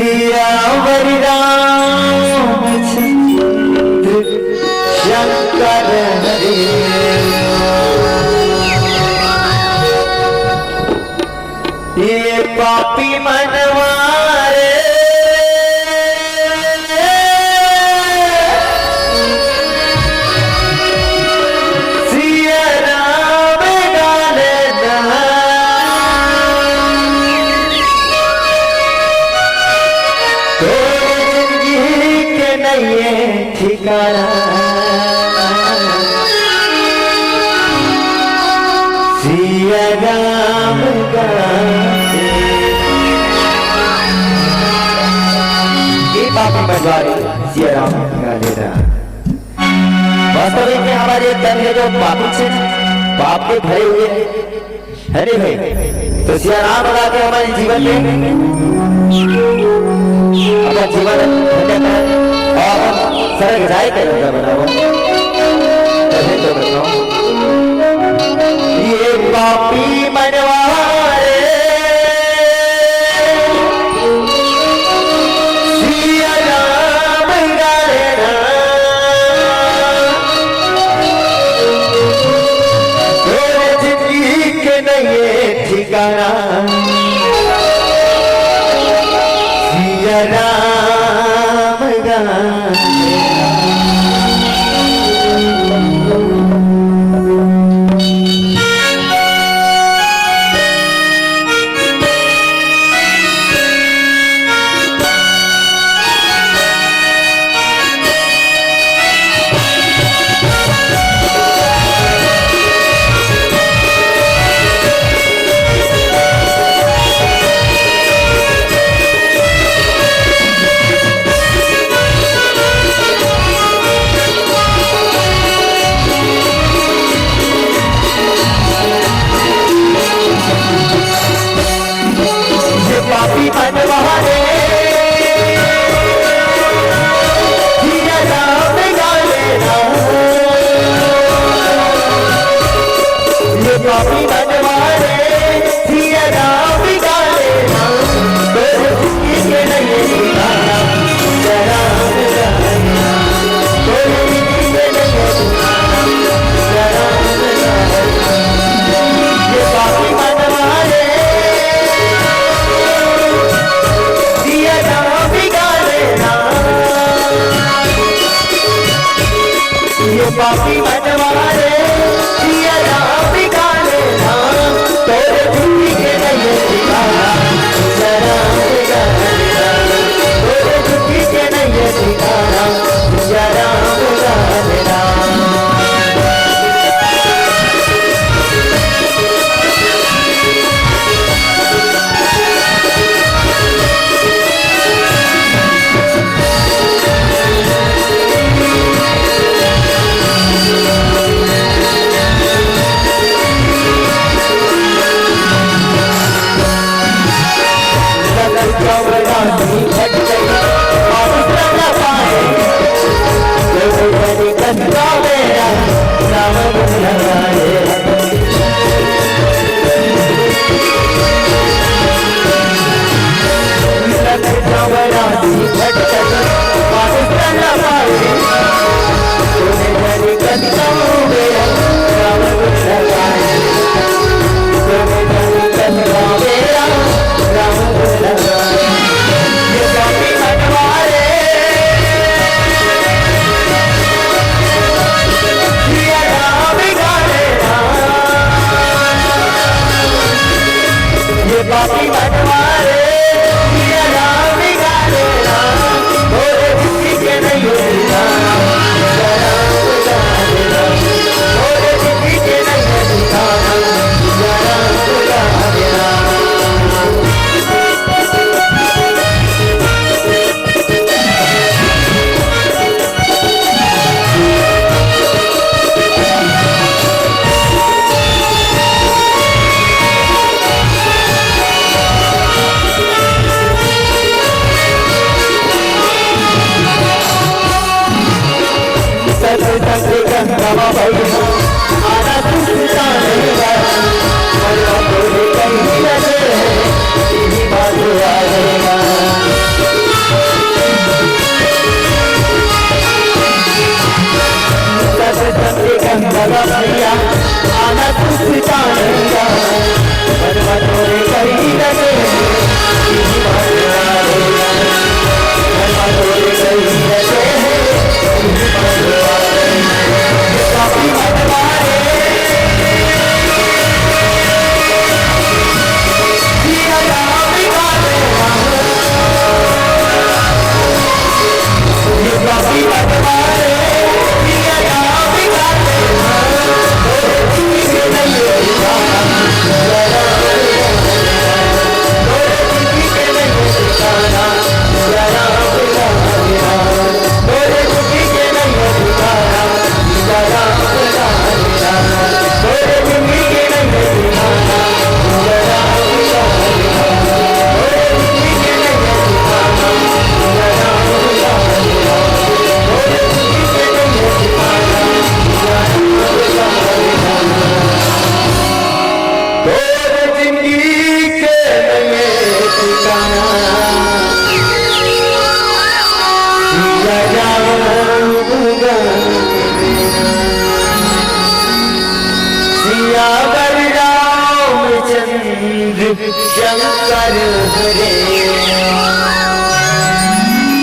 सियावर रामचंद्र शंकर हरे। ये पापी मनवारे सिया राम गाने तो जिंदगी के नहीं ठिकाना सिया राम गाने। पापी मनवारे सिया राम गाने वास्तविक में हमारे तन है जो पापी से पाप के भरे हुए है नहीं भाई। तो सिया राम लगा के हमारे जीवन में अपना जीवन धन्य कर और सरग जाए कर बनाओ। ये पापी मनवारे सिया राम गाने जिंदगी के नहीं ठिकाना सिया राम गाने। शंकर हरे